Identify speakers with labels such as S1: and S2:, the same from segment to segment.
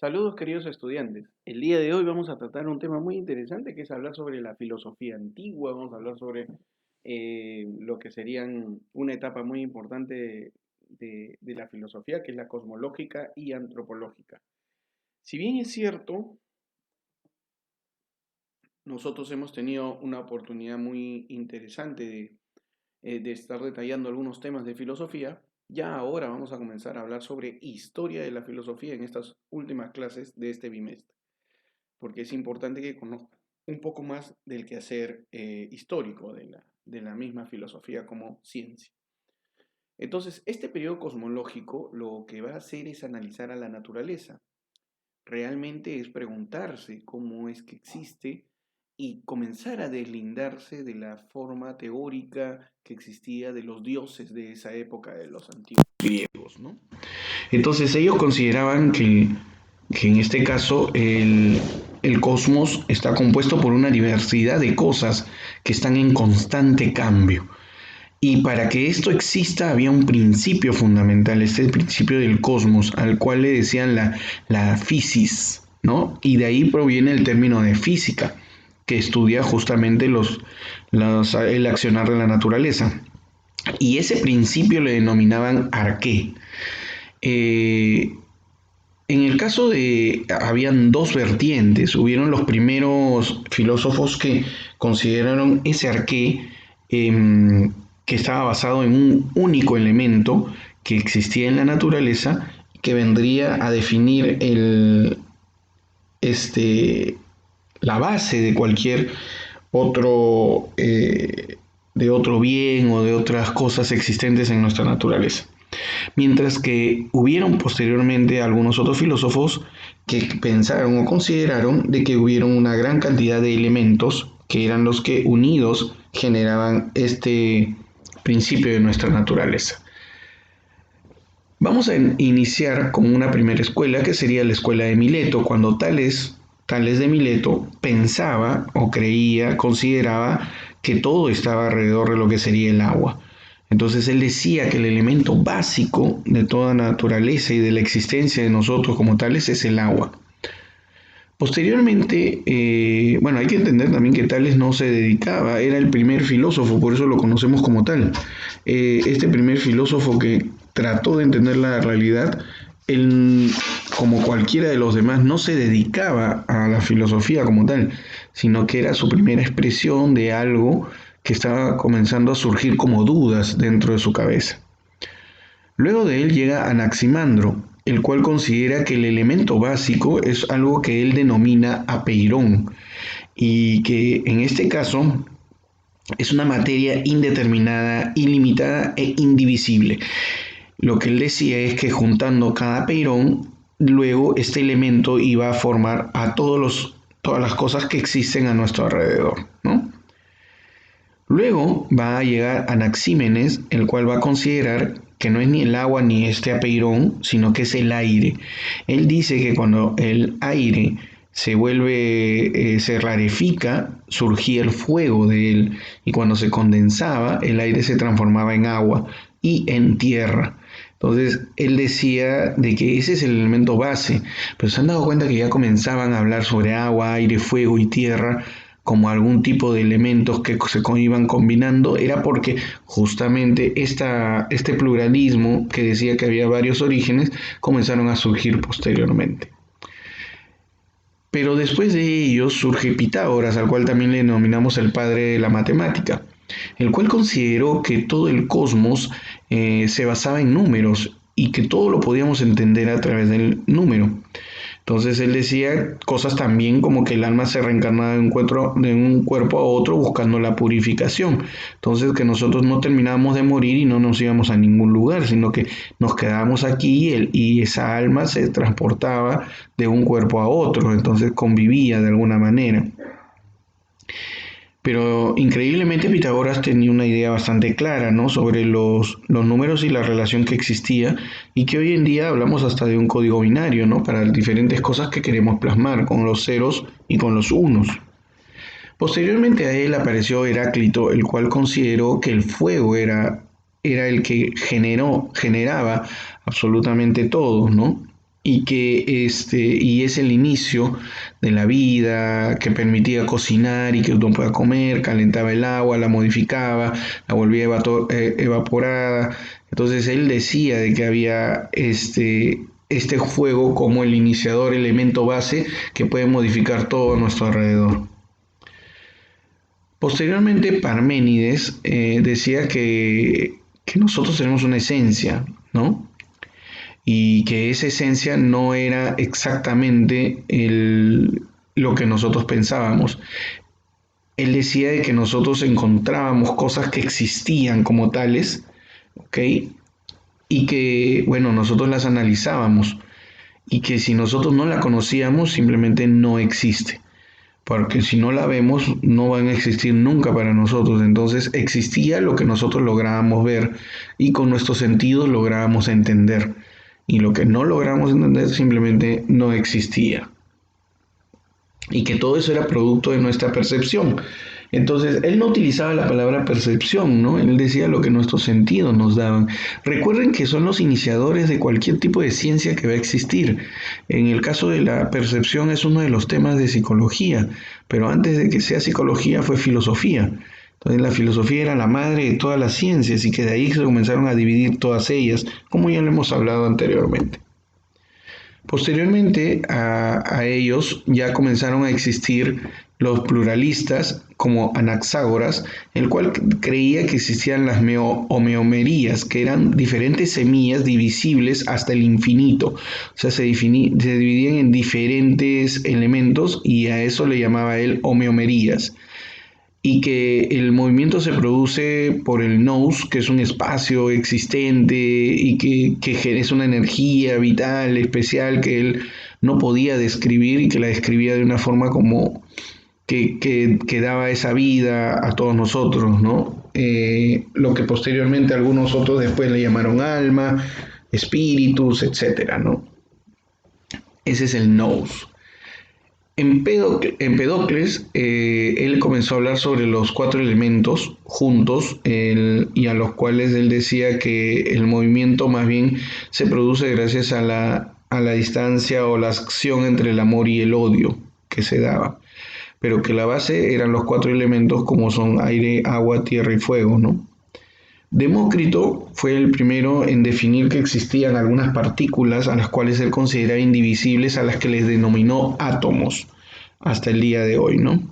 S1: Saludos queridos estudiantes. El día de hoy vamos a tratar un tema muy interesante que es hablar sobre la filosofía antigua, vamos a hablar sobre lo que serían una etapa muy importante de la filosofía, que es la cosmológica y antropológica. Si bien es cierto, nosotros hemos tenido una oportunidad muy interesante de estar detallando algunos temas de filosofía, ya ahora vamos a comenzar a hablar sobre historia de la filosofía en estas últimas clases de este bimestre, porque es importante que conozcan un poco más del quehacer histórico de la misma filosofía como ciencia. Entonces, este periodo cosmológico lo que va a hacer es analizar a la naturaleza. Realmente es preguntarse cómo es que existe y comenzar a deslindarse de la forma teórica que existía de los dioses de esa época de los antiguos griegos, ¿no? Entonces ellos consideraban que en este caso el cosmos está compuesto por una diversidad de cosas que están en constante cambio. Y para que esto exista había un principio fundamental, este principio del cosmos, al cual le decían la physis, ¿no? Y de ahí proviene el término de física, que estudia justamente el accionar de la naturaleza. Y ese principio le denominaban arqué. Eh, en el caso habían dos vertientes, hubieron los primeros filósofos que consideraron ese arqué que estaba basado en un único elemento que existía en la naturaleza, que vendría a definir este, la base de cualquier otro, de otro bien o de otras cosas existentes en nuestra naturaleza. Mientras que hubieron posteriormente algunos otros filósofos que pensaron o consideraron de que hubieron una gran cantidad de elementos que eran los que unidos generaban este principio de nuestra naturaleza. Vamos a iniciar con una primera escuela que sería la escuela de Mileto, cuando Tales de Mileto pensaba o creía, consideraba que todo estaba alrededor de lo que sería el agua. Entonces él decía que el elemento básico de toda naturaleza y de la existencia de nosotros como tales es el agua. Posteriormente, bueno, hay que entender también que Tales no se dedicaba, era el primer filósofo, por eso lo conocemos como tal. Este primer filósofo que trató de entender la realidad, él, como cualquiera de los demás, no se dedicaba a la filosofía como tal, sino que era su primera expresión de algo que estaba comenzando a surgir como dudas dentro de su cabeza. Luego de él llega Anaximandro, el cual considera que el elemento básico es algo que él denomina apeirón y que en este caso es una materia indeterminada, ilimitada e indivisible. Lo que él decía es que juntando cada peirón, luego este elemento iba a formar a todas las cosas que existen a nuestro alrededor, ¿no? Luego va a llegar Anaxímenes, el cual va a considerar que no es ni el agua ni este apeirón, sino que es el aire. Él dice que cuando el aire se rarefica, surgía el fuego de él, y cuando se condensaba, el aire se transformaba en agua y en tierra. Entonces, él decía de que ese es el elemento base, pero se han dado cuenta que ya comenzaban a hablar sobre agua, aire, fuego y tierra como algún tipo de elementos que se iban combinando, era porque justamente este pluralismo que decía que había varios orígenes comenzaron a surgir posteriormente. Pero después de ellos surge Pitágoras, al cual también le denominamos el padre de la matemática, el cual consideró que todo el cosmos se basaba en números y que todo lo podíamos entender a través del número. Entonces él decía cosas también como que el alma se reencarnaba de un cuerpo a otro buscando la purificación. Entonces que nosotros no terminábamos de morir y no nos íbamos a ningún lugar, sino que nos quedábamos aquí y esa alma se transportaba de un cuerpo a otro, entonces convivía de alguna manera. Pero increíblemente Pitágoras tenía una idea bastante clara, ¿no?, sobre los números y la relación que existía, y que hoy en día hablamos hasta de un código binario, ¿no?, para diferentes cosas que queremos plasmar, con los ceros y con los unos. Posteriormente a él apareció Heráclito, el cual consideró que el fuego era el que generaba absolutamente todo, ¿no? y es el inicio de la vida, que permitía cocinar y que uno pueda comer, calentaba el agua, la modificaba, la volvía evaporada. Entonces él decía de que había este fuego como el iniciador, elemento base que puede modificar todo a nuestro alrededor. Posteriormente, Parménides decía que nosotros tenemos una esencia, ¿no? Y que esa esencia no era exactamente lo que nosotros pensábamos. Él decía de que nosotros encontrábamos cosas que existían como tales, ¿ok? Y que, bueno, nosotros las analizábamos y que si nosotros no la conocíamos, simplemente no existe. Porque si no la vemos, no van a existir nunca para nosotros. Entonces existía lo que nosotros lográbamos ver y con nuestros sentidos lográbamos entender. Y lo que no logramos entender simplemente no existía. Y que todo eso era producto de nuestra percepción. Entonces, él no utilizaba la palabra percepción, ¿no? Él decía lo que nuestros sentidos nos daban. Recuerden que son los iniciadores de cualquier tipo de ciencia que va a existir. En el caso de la percepción es uno de los temas de psicología, pero antes de que sea psicología fue filosofía. Entonces, la filosofía era la madre de todas las ciencias y que de ahí se comenzaron a dividir todas ellas, como ya lo hemos hablado anteriormente. Posteriormente a ellos ya comenzaron a existir los pluralistas como Anaxágoras, el cual creía que existían las homeomerías, que eran diferentes semillas divisibles hasta el infinito. O sea, se dividían en diferentes elementos y a eso le llamaba él homeomerías. Y que el movimiento se produce por el nous, que es un espacio existente y que es una energía vital, especial, que él no podía describir y que la describía de una forma como que daba esa vida a todos nosotros, ¿no? Lo que posteriormente algunos otros después le llamaron alma, espíritus, etcétera, ¿no? Ese es el nous. Empedocles, él comenzó a hablar sobre los cuatro elementos juntos y a los cuales él decía que el movimiento más bien se produce gracias a la distancia o la acción entre el amor y el odio que se daba, pero que la base eran los cuatro elementos como son aire, agua, tierra y fuego, ¿no? Demócrito fue el primero en definir que existían algunas partículas a las cuales él consideraba indivisibles, a las que les denominó átomos hasta el día de hoy, ¿no?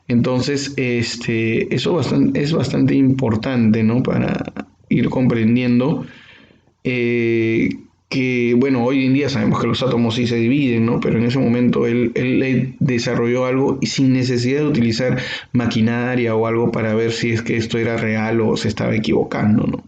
S1: Entonces, eso es bastante importante, ¿no? Para ir comprendiendo que, bueno, hoy en día sabemos que los átomos sí se dividen, ¿no? Pero en ese momento él desarrolló algo y sin necesidad de utilizar maquinaria o algo para ver si es que esto era real o se estaba equivocando, ¿no?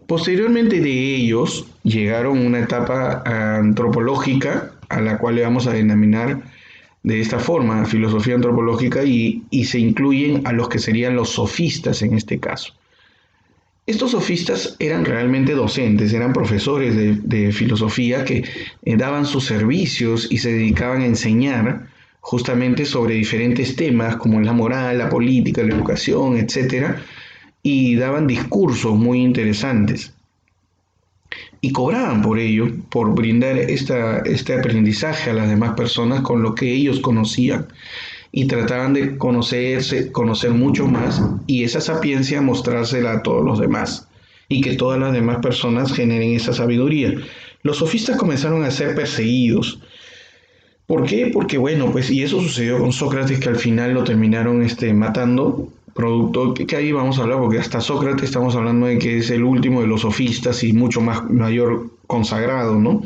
S1: Posteriormente de ellos llegaron una etapa antropológica a la cual le vamos a denominar de esta forma, filosofía antropológica, y se incluyen a los que serían los sofistas en este caso. Estos sofistas eran realmente docentes, eran profesores de filosofía que daban sus servicios y se dedicaban a enseñar justamente sobre diferentes temas como la moral, la política, la educación, etcétera, y daban discursos muy interesantes. Y cobraban por ello, por brindar este aprendizaje a las demás personas con lo que ellos conocían y trataban de conocer mucho más y esa sapiencia mostrársela a todos los demás y que todas las demás personas generen esa sabiduría. Los sofistas comenzaron a ser perseguidos. ¿Por qué? Porque bueno, pues y eso sucedió con Sócrates que al final lo terminaron matando, producto que ahí vamos a hablar porque hasta Sócrates estamos hablando de que es el último de los sofistas y mucho más mayor consagrado, ¿no?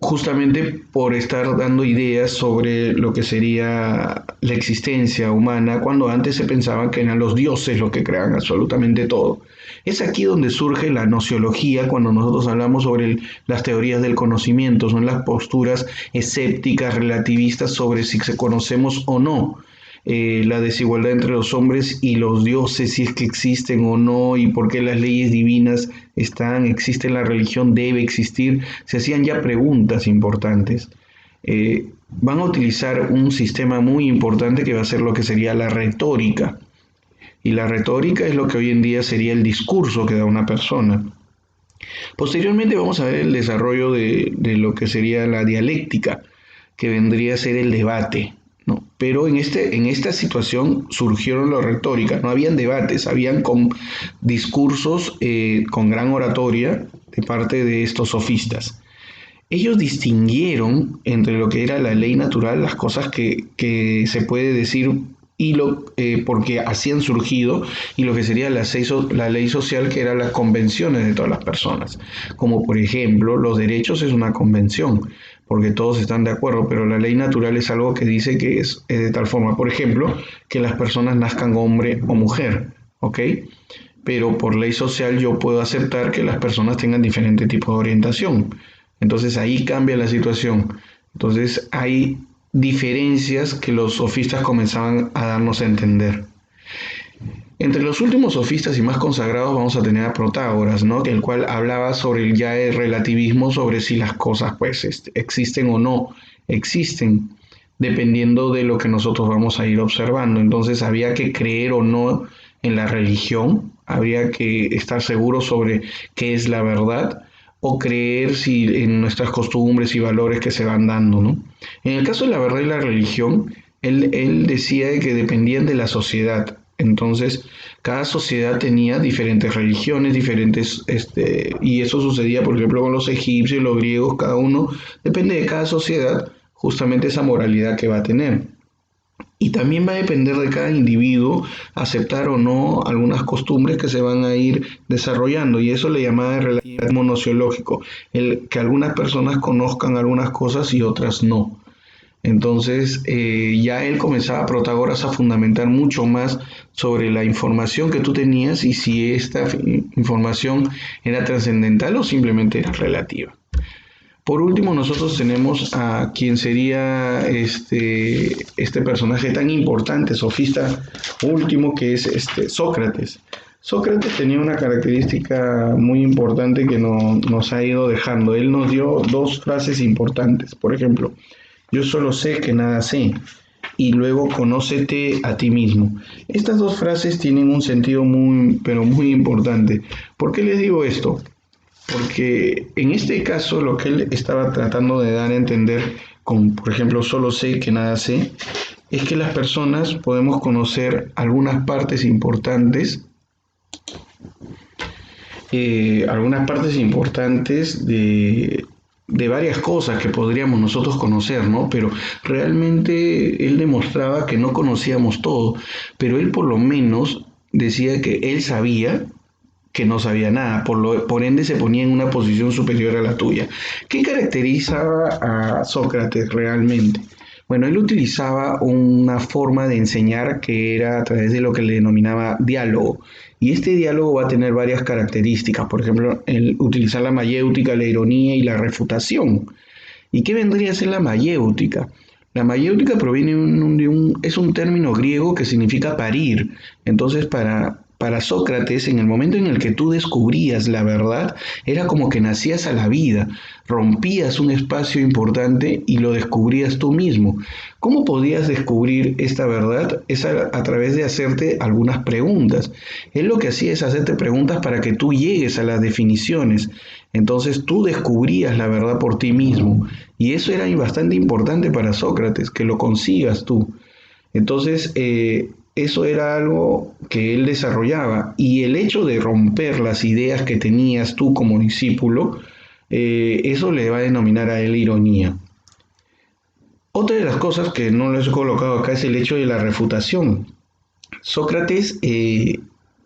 S1: Justamente por estar dando ideas sobre lo que sería la existencia humana, cuando antes se pensaba que eran los dioses los que creaban absolutamente todo. Es aquí donde surge la nociología, cuando nosotros hablamos sobre las teorías del conocimiento, son las posturas escépticas, relativistas sobre si se conocemos o no. La desigualdad entre los hombres y los dioses, si es que existen o no, y por qué las leyes divinas existe la religión, debe existir, se hacían ya preguntas importantes. Van a utilizar un sistema muy importante que va a ser lo que sería la retórica. Y la retórica es lo que hoy en día sería el discurso que da una persona. Posteriormente vamos a ver el desarrollo de lo que sería la dialéctica, que vendría a ser el debate, ¿no? Pero en esta situación surgieron las retóricas, no habían debates, habían discursos con gran oratoria de parte de estos sofistas. Ellos distinguieron entre lo que era la ley natural, las cosas que se puede decir porque así han surgido, y lo que sería la ley social, que eran las convenciones de todas las personas. Como por ejemplo, los derechos es una convención, porque todos están de acuerdo, pero la ley natural es algo que dice que es de tal forma, por ejemplo, que las personas nazcan hombre o mujer, ¿ok? Pero por ley social yo puedo aceptar que las personas tengan diferente tipo de orientación. Entonces ahí cambia la situación. Entonces hay diferencias que los sofistas comenzaban a darnos a entender. Entre los últimos sofistas y más consagrados vamos a tener a Protágoras, ¿no? El cual hablaba sobre el relativismo, sobre si las cosas pues existen o no existen, dependiendo de lo que nosotros vamos a ir observando. Entonces había que creer o no en la religión, habría que estar seguro sobre qué es la verdad, o creer si en nuestras costumbres y valores que se van dando, ¿no? En el caso de la verdad y la religión, él decía que dependían de la sociedad. Entonces, cada sociedad tenía diferentes religiones, y eso sucedía, por ejemplo, con los egipcios, los griegos, cada uno, depende de cada sociedad, justamente esa moralidad que va a tener. Y también va a depender de cada individuo aceptar o no algunas costumbres que se van a ir desarrollando. Y eso le llamaba el relativismo nociológico, el que algunas personas conozcan algunas cosas y otras no. Entonces ya él comenzaba, Protágoras, a fundamentar mucho más sobre la información que tú tenías y si esta información era trascendental o simplemente era relativa. Por último, nosotros tenemos a quien sería este personaje tan importante, sofista último, que es Sócrates. Sócrates tenía una característica muy importante que nos ha ido dejando. Él nos dio dos frases importantes. Por ejemplo, yo solo sé que nada sé, y luego conócete a ti mismo. Estas dos frases tienen un sentido muy, pero muy importante. ¿Por qué les digo esto? Porque en este caso lo que él estaba tratando de dar a entender con, por ejemplo, solo sé que nada sé, es que las personas podemos conocer algunas partes importantes de varias cosas que podríamos nosotros conocer, ¿no? Pero realmente él demostraba que no conocíamos todo, pero él por lo menos decía que él sabía que no sabía nada, por ende se ponía en una posición superior a la tuya. ¿Qué caracterizaba a Sócrates realmente? Bueno, él utilizaba una forma de enseñar que era a través de lo que le denominaba diálogo. Y este diálogo va a tener varias características, por ejemplo, el utilizar la mayéutica, la ironía y la refutación. ¿Y qué vendría a ser la mayéutica? La mayéutica proviene es un término griego que significa parir. Entonces, para Sócrates, en el momento en el que tú descubrías la verdad, era como que nacías a la vida, rompías un espacio importante y lo descubrías tú mismo. ¿Cómo podías descubrir esta verdad? Es a través de hacerte algunas preguntas. Él lo que hacía es hacerte preguntas para que tú llegues a las definiciones. Entonces tú descubrías la verdad por ti mismo. Y eso era bastante importante para Sócrates, que lo consigas tú. Entonces, eso era algo que él desarrollaba. Y el hecho de romper las ideas que tenías tú como discípulo, eso le va a denominar a él ironía. Otra de las cosas que no les he colocado acá es el hecho de la refutación. Sócrates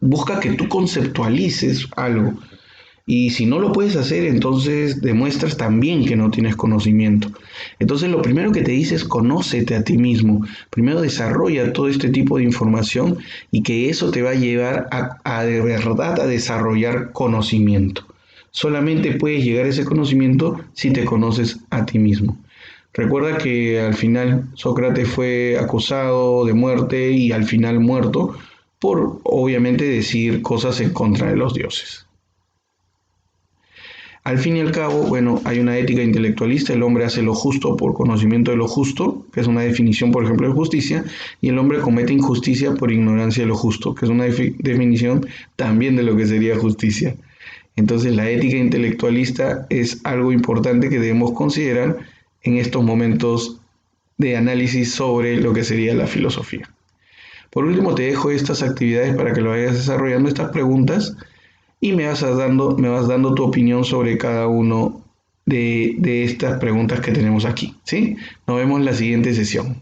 S1: busca que tú conceptualices algo. Y si no lo puedes hacer, entonces demuestras también que no tienes conocimiento. Entonces lo primero que te dice es conócete a ti mismo. Primero desarrolla todo este tipo de información y que eso te va a llevar a de verdad a desarrollar conocimiento. Solamente puedes llegar a ese conocimiento si te conoces a ti mismo. Recuerda que al final Sócrates fue acusado de muerte y al final muerto por obviamente decir cosas en contra de los dioses. Al fin y al cabo, bueno, hay una ética intelectualista, el hombre hace lo justo por conocimiento de lo justo, que es una definición, por ejemplo, de justicia, y el hombre comete injusticia por ignorancia de lo justo, que es una definición también de lo que sería justicia. Entonces la ética intelectualista es algo importante que debemos considerar en estos momentos de análisis sobre lo que sería la filosofía. Por último, te dejo estas actividades para que lo vayas desarrollando, estas preguntas, y me vas dando tu opinión sobre cada uno de estas preguntas que tenemos aquí, ¿sí? Nos vemos en la siguiente sesión.